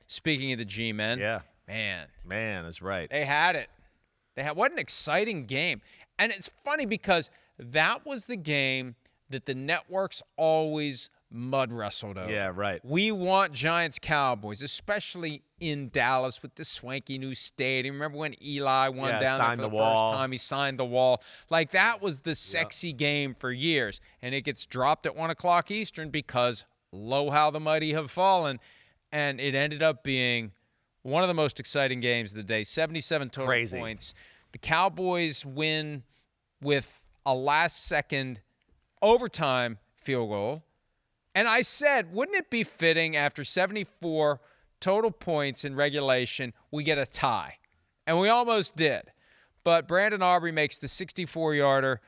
Speaking of the G-men, man, that's right. they had it. What an exciting game. And it's funny because that was the game that the networks always mud wrestled over. Yeah, right. We want Giants-Cowboys, especially in Dallas with the swanky new stadium. Remember when Eli won down there for the first time? He signed the wall. Like, that was the sexy game for years. And it gets dropped at 1 o'clock Eastern because lo how the mighty have fallen. And it ended up being one of the most exciting games of the day. 77 total points. The Cowboys win with a last-second overtime field goal. And I said, wouldn't it be fitting after 74 total points in regulation, we get a tie? And we almost did. But Brandon Aubrey makes the 64-yarder,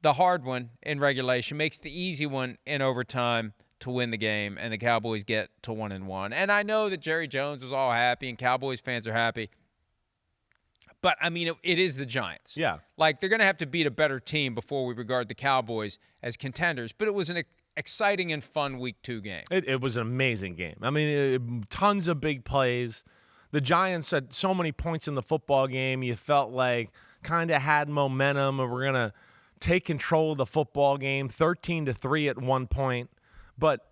the hard one in regulation, makes the easy one in overtime to win the game, and the Cowboys get to 1-1. And I know that Jerry Jones was all happy and Cowboys fans are happy. But, I mean, it is the Giants. Yeah. Like, they're going to have to beat a better team before we regard the Cowboys as contenders. But it was an exciting and fun Week 2 game. It was an amazing game. I mean, tons of big plays. The Giants had so many points in the football game. You felt like kind of had momentum and we're going to take control of the football game, 13-3 at one point. But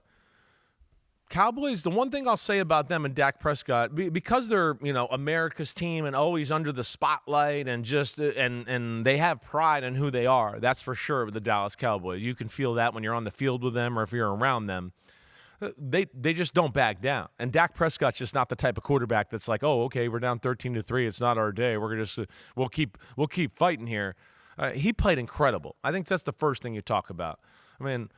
Cowboys, the one thing I'll say about them and Dak Prescott, because they're, America's team and always under the spotlight and just and they have pride in who they are. That's for sure with the Dallas Cowboys. You can feel that when you're on the field with them or if you're around them. They just don't back down. And Dak Prescott's just not the type of quarterback that's like, oh, okay, we're down 13-3. It's not our day. We're just we'll keep fighting here. He played incredible. I think that's the first thing you talk about. I mean,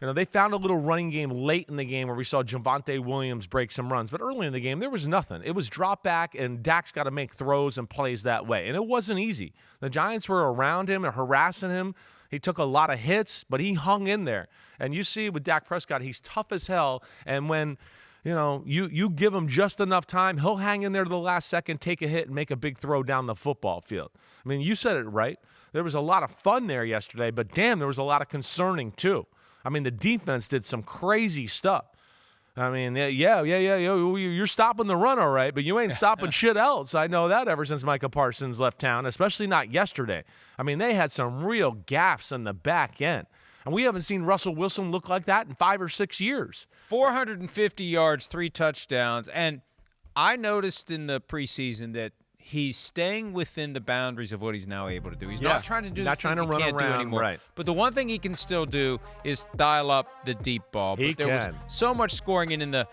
they found a little running game late in the game where we saw Javonte Williams break some runs. But early in the game, there was nothing. It was drop back, and Dak's got to make throws and plays that way. And it wasn't easy. The Giants were around him and harassing him. He took a lot of hits, but he hung in there. And you see with Dak Prescott, he's tough as hell. And when you give him just enough time, he'll hang in there to the last second, take a hit, and make a big throw down the football field. I mean, you said it right. There was a lot of fun there yesterday, but damn, there was a lot of concerning too. I mean, the defense did some crazy stuff. I mean, you're stopping the run all right, but you ain't stopping shit else. I know that ever since Micah Parsons left town, especially not yesterday. I mean, they had some real gaffes in the back end. And we haven't seen Russell Wilson look like that in 5 or 6 years. 450 yards, 3 touchdowns. And I noticed in the preseason that he's staying within the boundaries of what he's now able to do. He's not trying to do the things he can't do anymore. Right. But the one thing he can still do is dial up the deep ball. But there was so much scoring in the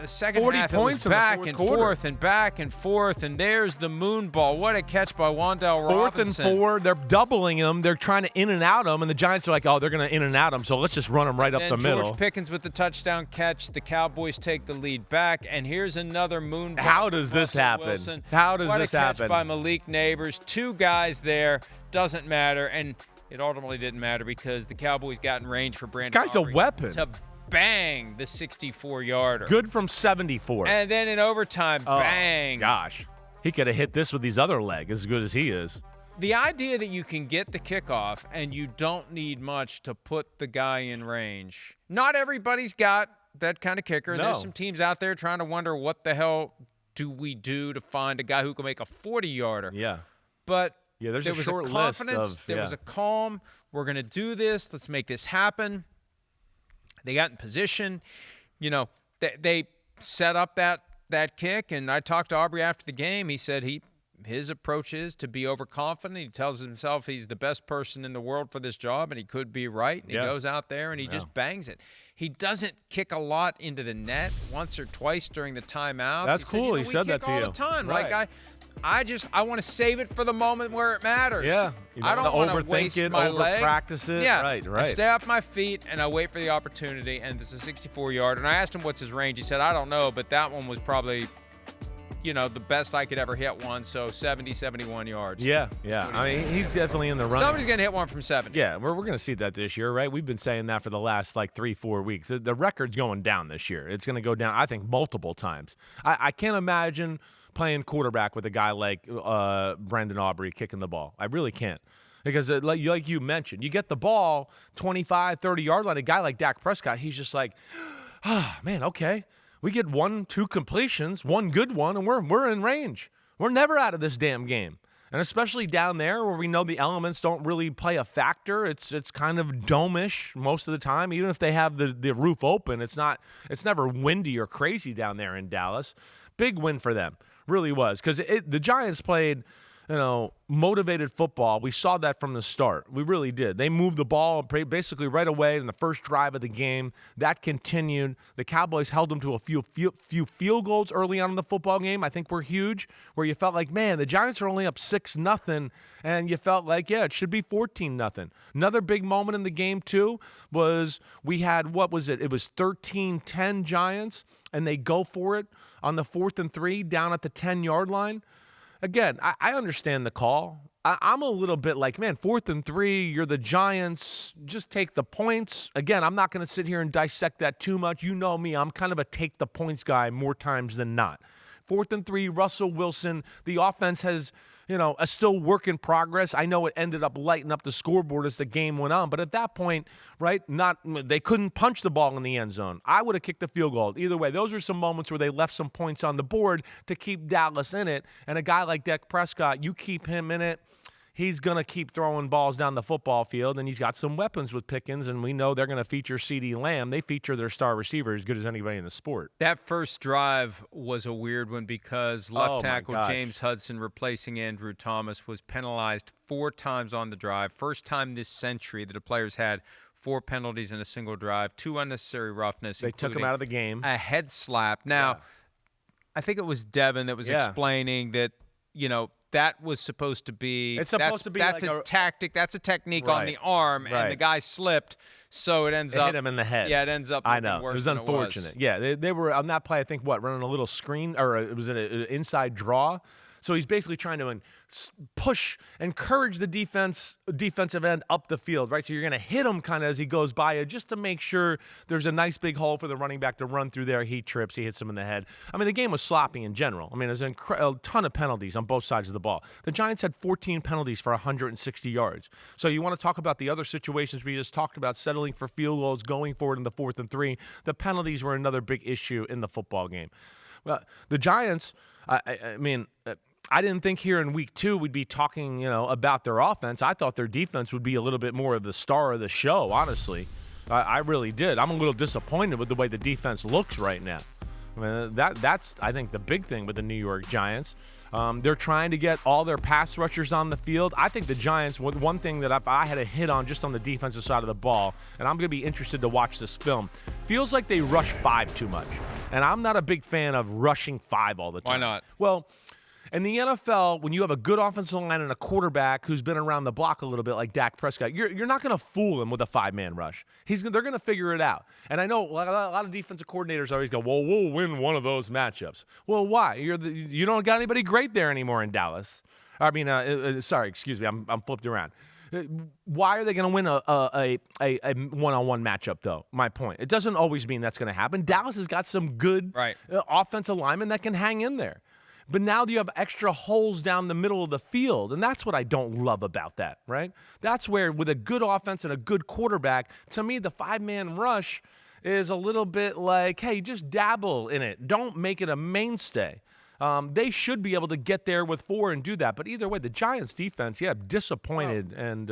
second 40 half. points It was back and quarter. forth and back and forth. And there's the moon ball. What a catch by Wan'Dale Robinson. 4th and 4. They're doubling him. They're trying to in and out him. And the Giants are like, oh, they're going to in and out him. So let's just run him right up the middle. George Pickens with the touchdown catch. The Cowboys take the lead back. And here's another moon ball. How does this happen? Wilson. How does this happen? What a catch by Malik Neighbors. 2 guys there. Doesn't matter. And it ultimately didn't matter because the Cowboys got in range for Brandon This guy's Aubrey a weapon. to bang the 64-yarder. Good from 74. And then in overtime, bang. Gosh. He could have hit this with his other leg as good as he is. The idea that you can get the kickoff and you don't need much to put the guy in range. Not everybody's got that kind of kicker. No. There's some teams out there trying to wonder what the hell do we do to find a guy who can make a 40-yarder. Yeah. But there's there a was short a confidence. list of, there was a calm. We're going to do this. Let's make this happen. They got in position. They set up that kick, and I talked to Aubrey after the game. He said his approach is to be overconfident. He tells himself he's the best person in the world for this job, and he could be right. And he goes out there, and he just bangs it. He doesn't kick a lot into the net once or twice during the timeouts. That's cool. He said that to you. We kick all the time. Right. Like I want to save it for the moment where it matters. Yeah. I don't want to waste my leg. Practice it. Yeah. Right. I stay off my feet and I wait for the opportunity. And this is a 64-yarder. And I asked him what's his range. He said, I don't know, but that one was probably, the best I could ever hit one. So 70, 71 yards. Yeah. I mean, he's definitely in the run. Somebody's going to hit one from 70. Yeah, we're going to see that this year, right? We've been saying that for the last 3-4 weeks. The record's going down this year. It's going to go down, I think, multiple times. I can't imagine playing quarterback with a guy like Brandon Aubrey kicking the ball. I really can't. Because like you mentioned, you get the ball 25, 30-yard line, a guy like Dak Prescott, he's just like, man, okay. We get 1-2 completions, one good one, and we're in range. We're never out of this damn game. And especially down there where we know the elements don't really play a factor. It's kind of dome-ish most of the time. Even if they have the roof open, it's never windy or crazy down there in Dallas. Big win for them. Really was. Because the Giants played, motivated football. We saw that from the start. We really did. They moved the ball basically right away in the first drive of the game. That continued. The Cowboys held them to a few field goals early on in the football game. I think were huge, where you felt like, man, the Giants are only up 6-0, and you felt like, yeah, it should be 14-0. Another big moment in the game, too, was we had, what was it? It was 13-10 Giants, and they go for it on the 4th and 3 down at the 10-yard line. Again, I understand the call. I'm a little bit like, man, 4th and 3, you're the Giants. Just take the points. Again, I'm not going to sit here and dissect that too much. You know me. I'm kind of a take the points guy more times than not. 4th and 3, Russell Wilson. The offense has, a still work in progress. I know it ended up lighting up the scoreboard as the game went on, but at that point, right, they couldn't punch the ball in the end zone. I would have kicked the field goal. Either way, those are some moments where they left some points on the board to keep Dallas in it. And a guy like Dak Prescott, you keep him in it, he's going to keep throwing balls down the football field, and he's got some weapons with Pickens, and we know they're going to feature CeeDee Lamb. They feature their star receiver as good as anybody in the sport. That first drive was a weird one because left tackle James Hudson, replacing Andrew Thomas, was penalized 4 times on the drive. First time this century that the players had 4 penalties in a single drive, 2 unnecessary roughness. They took him out of the game. A head slap. Now, I think it was Devin that was explaining that, that was supposed to be. It's supposed to be. That's like a tactic. That's a technique on the arm, and the guy slipped, so it ends up hit him in the head. Yeah, it ends up. I know. Worse it was than unfortunate. It was. Yeah, they were on that play. I think running a little screen, or it was an inside draw. So he's basically trying to encourage the defensive end up the field, right? So you're going to hit him kind of as he goes by you just to make sure there's a nice big hole for the running back to run through there. He trips. He hits him in the head. I mean, the game was sloppy in general. I mean, there's a ton of penalties on both sides of the ball. The Giants had 14 penalties for 160 yards. So you want to talk about the other situations we just talked about, settling for field goals, going forward in the 4th and 3. The penalties were another big issue in the football game. Well, the Giants, I mean, I didn't think here in week 2 we'd be talking, about their offense. I thought their defense would be a little bit more of the star of the show, honestly. I really did. I'm a little disappointed with the way the defense looks right now. I mean, that's, I think, the big thing with the New York Giants. They're trying to get all their pass rushers on the field. I think the Giants, one thing that I had a hit on just on the defensive side of the ball, and I'm going to be interested to watch this film, feels like they rush 5 too much. And I'm not a big fan of rushing 5 all the time. Why not? Well, in the NFL, when you have a good offensive line and a quarterback who's been around the block a little bit like Dak Prescott, you're not going to fool him with a 5-man rush. They're going to figure it out. And I know a lot of defensive coordinators always go, well, we'll win one of those matchups. Well, why? You don't got anybody great there anymore in Dallas. I mean, excuse me, I'm flipped around. Why are they going to win a one-on-one matchup, though? My point. It doesn't always mean that's going to happen. Dallas has got some good offensive linemen that can hang in there. But now you have extra holes down the middle of the field, and that's what I don't love about that, right? That's where, with a good offense and a good quarterback, to me, the 5-man rush is a little bit like, hey, just dabble in it. Don't make it a mainstay. They should be able to get there with 4 and do that. But either way, the Giants' defense, disappointed. And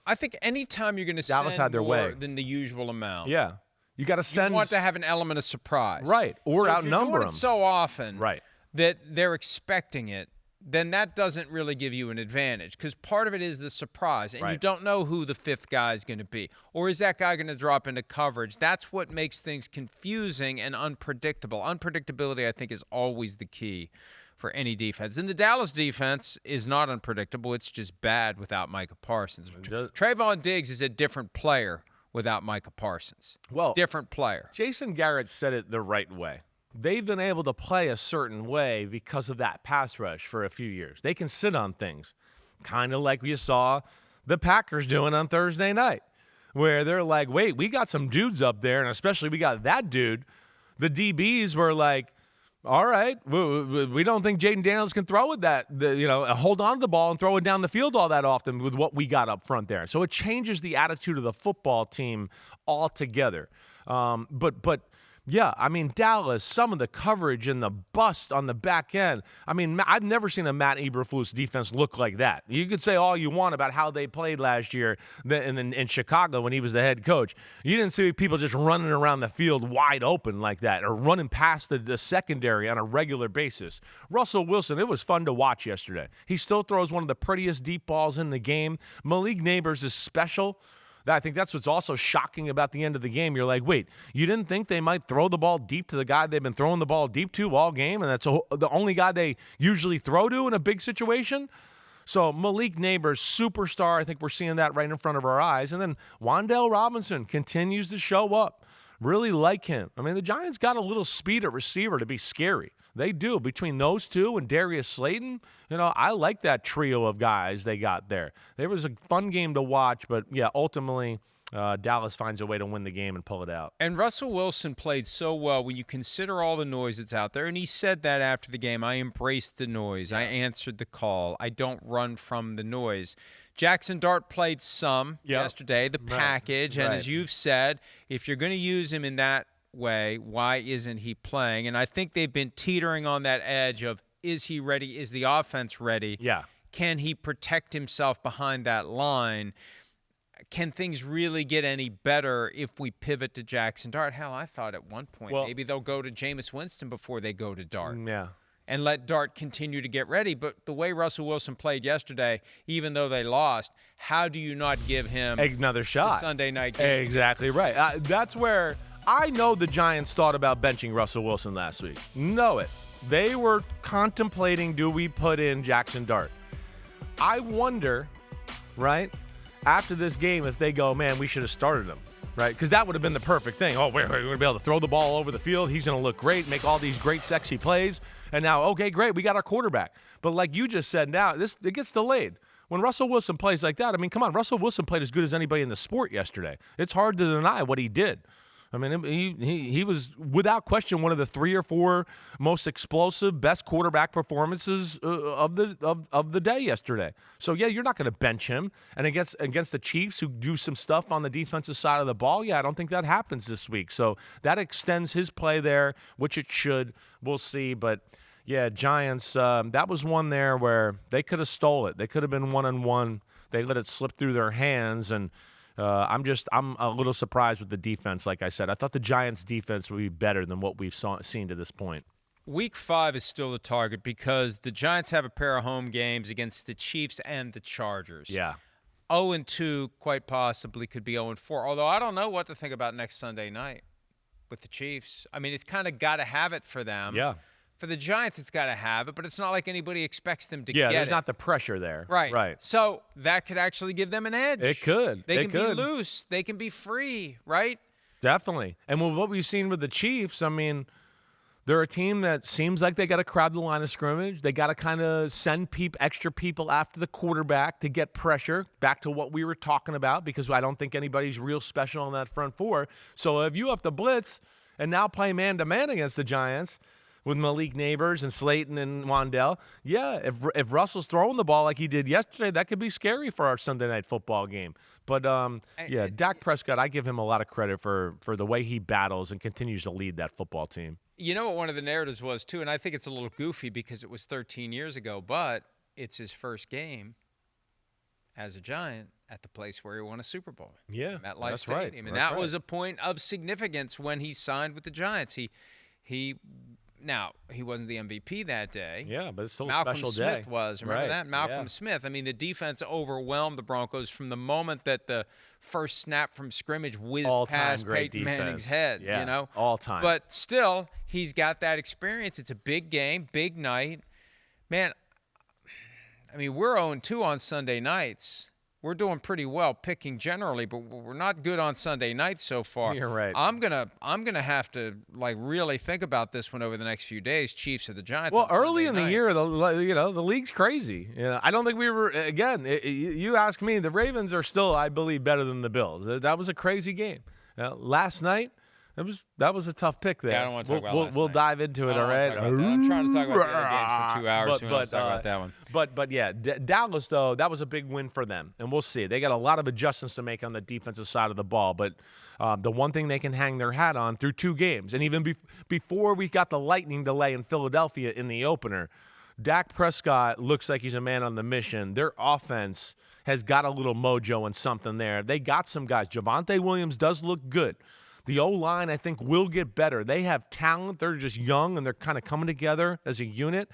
I think anytime you're going to Dallas send had their more way than the usual amount. Yeah. You got to send. You want to have an element of surprise. Right. Or outnumber them. If you're doing it so often. Right. That they're expecting it, then that doesn't really give you an advantage because part of it is the surprise, and you don't know who the 5th guy is going to be. Or is that guy going to drop into coverage? That's what makes things confusing and unpredictable. Unpredictability, I think, is always the key for any defense. And the Dallas defense is not unpredictable. It's just bad without Micah Parsons. Trayvon Diggs is a different player without Micah Parsons. Well, different player. Jason Garrett said it the right way. They've been able to play a certain way because of that pass rush for a few years. They can sit on things, kind of like we saw the Packers doing on Thursday night, where they're like, wait, we got some dudes up there, and especially we got that dude. The DBs were like, all right, we don't think Jaden Daniels can throw it hold on to the ball and throw it down the field all that often with what we got up front there. So it changes the attitude of the football team altogether. But Yeah, I mean, Dallas, some of the coverage and the bust on the back end. I mean, I've never seen a Matt Eberflus defense look like that. You could say all you want about how they played last year in Chicago when he was the head coach. You didn't see people just running around the field wide open like that or running past the secondary on a regular basis. Russell Wilson, it was fun to watch yesterday. He still throws one of the prettiest deep balls in the game. Malik Neighbors is special. I think that's what's also shocking about the end of the game. You're like, wait, you didn't think they might throw the ball deep to the guy they've been throwing the ball deep to all game, and that's the only guy they usually throw to in a big situation? So Malik Neighbors, superstar. I think we're seeing that right in front of our eyes. And then Wan'Dale Robinson continues to show up. Really like him. I mean, the Giants got a little speed at receiver to be scary. They do. Between those two and Darius Slayton, I like that trio of guys they got there. It was a fun game to watch, but, yeah, ultimately Dallas finds a way to win the game and pull it out. And Russell Wilson played so well when you consider all the noise that's out there. And he said that after the game. I embraced the noise. I answered the call. I don't run from the noise. Jackson Dart played some yesterday, the package. And as you've said, if you're going to use him in that way, why isn't he playing? And I think they've been teetering on that edge of, is he ready? Is the offense ready? Yeah. Can he protect himself behind that line? Can things really get any better if we pivot to Jackson Dart? Hell, I thought at one point maybe they'll go to Jameis Winston before they go to Dart. Yeah. And let Dart continue to get ready. But the way Russell Wilson played yesterday, even though they lost, how do you not give him another shot? The Sunday night game? Exactly right. That's where I know the Giants thought about benching Russell Wilson last week. Know it. They were contemplating, do we put in Jackson Dart? I wonder, right, after this game, if they go, man, we should have started him, right? Because that would have been the perfect thing. Oh, we're going to be able to throw the ball over the field. He's going to look great, make all these great, sexy plays. And now, okay, great, we got our quarterback. But like you just said, now it gets delayed. When Russell Wilson plays like that, I mean, come on, Russell Wilson played as good as anybody in the sport yesterday. It's hard to deny what he did. I mean, he was, without question, one of the 3 or 4 most explosive, best quarterback performances of the day yesterday. So, yeah, you're not going to bench him. And against the Chiefs, who do some stuff on the defensive side of the ball, yeah, I don't think that happens this week. So that extends his play there, which it should. We'll see. But, yeah, Giants, that was one there where they could have stole it. They could have been 1-1. They let it slip through their hands, and I'm a little surprised with the defense. Like I said, I thought the Giants' defense would be better than what we've seen to this point. Week 5 is still the target because the Giants have a pair of home games against the Chiefs and the Chargers. Yeah. 0-2 quite possibly could be 0-4, although I don't know what to think about next Sunday night with the Chiefs. I mean, it's kind of got to have it for them. Yeah. For the Giants, it's got to have it, but it's not like anybody expects them to get it. Yeah, there's not the pressure there. Right. So that could actually give them an edge. It could. They can be loose. They can be free, right? Definitely. And with what we've seen with the Chiefs, I mean, they're a team that seems like they got to crowd the line of scrimmage. They got to kind of send extra people after the quarterback to get pressure, back to what we were talking about, because I don't think anybody's real special on that front four. So if you have to blitz and now play man-to-man against the Giants with Malik Neighbors and Slayton and Wan'Dale, yeah, if Russell's throwing the ball like he did yesterday, that could be scary for our Sunday night football game. But, yeah, Dak Prescott, I give him a lot of credit for the way he battles and continues to lead that football team. You know what one of the narratives was, too, and I think it's a little goofy because it was 13 years ago, but it's his first game as a Giant at the place where he won a Super Bowl. Yeah, MetLife Stadium. Right. And that was a point of significance when he signed with the Giants. Now, he wasn't the MVP that day. Yeah, but it's still Malcolm a special day. Smith was. Remember that? Malcolm Smith. I mean, the defense overwhelmed the Broncos from the moment that the first snap from scrimmage whizzed past Peyton Manning's head. Yeah, you know? all time. But still, he's got that experience. It's a big game, big night. Man, I mean, we're 0-2 on Sunday nights. We're doing pretty well picking generally, but we're not good on Sunday nights so far. You're right. I'm gonna have to really think about this one over the next few days. Chiefs or the Giants. Well, early in the year, the league's crazy. I don't think we were. Again, you ask me, the Ravens are still, I believe, better than the Bills. That was a crazy game. Last night, That was a tough pick there. Yeah, I don't want to talk about last We'll night. dive into it, all right? I'm trying to talk about the other games for 2 hours. So we don't talk about that one. But yeah, Dallas, though, that was a big win for them. And we'll see. They got a lot of adjustments to make on the defensive side of the ball. But the one thing they can hang their hat on through 2 games, and even before we got the lightning delay in Philadelphia in the opener, Dak Prescott looks like he's a man on the mission. Their offense has got a little mojo and something there. They got some guys. Javonte Williams does look good. The O-line, I think, will get better. They have talent. They're just young, and they're kind of coming together as a unit.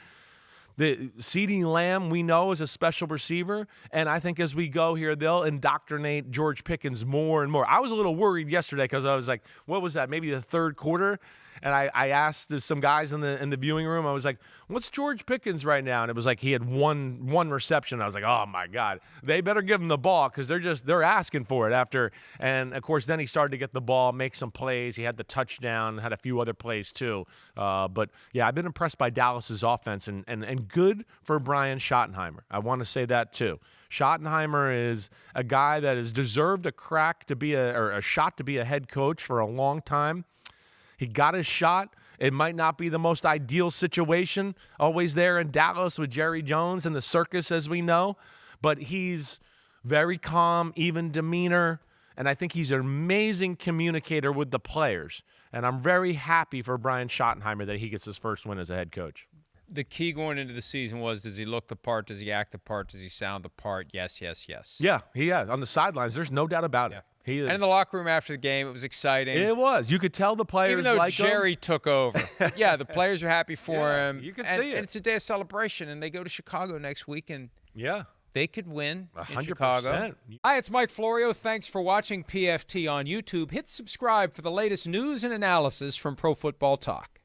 The CeeDee Lamb, we know, is a special receiver, and I think as we go here, they'll indoctrinate George Pickens more and more. I was a little worried yesterday because I was like, what was that, maybe the third quarter? And I asked some guys in the viewing room, I was like, what's George Pickens right now? And it was like he had one reception. I was like, oh, my God. They better give him the ball because they're asking for it after. And, of course, then he started to get the ball, make some plays. He had the touchdown, had a few other plays too. But, yeah, I've been impressed by Dallas's offense and good for Brian Schottenheimer. I want to say that too. Schottenheimer is a guy that has deserved a crack to be a shot to be a head coach for a long time. He got his shot. It might not be the most ideal situation always there in Dallas with Jerry Jones and the circus, as we know, but he's very calm, even demeanor, and I think he's an amazing communicator with the players. And I'm very happy for Brian Schottenheimer that he gets his first win as a head coach. The key going into the season was, does he look the part? Does he act the part? Does he sound the part? Yes, yes, yes. Yeah, he has. On the sidelines, there's no doubt about it. He is. And in the locker room after the game, it was exciting. It was. You could tell the players even though like Jerry took over. Yeah, the players are happy for him. You can see it. And it's a day of celebration, and they go to Chicago next week, and they could win 100%. In Chicago. Hi, it's Mike Florio. Thanks for watching PFT on YouTube. Hit subscribe for the latest news and analysis from Pro Football Talk.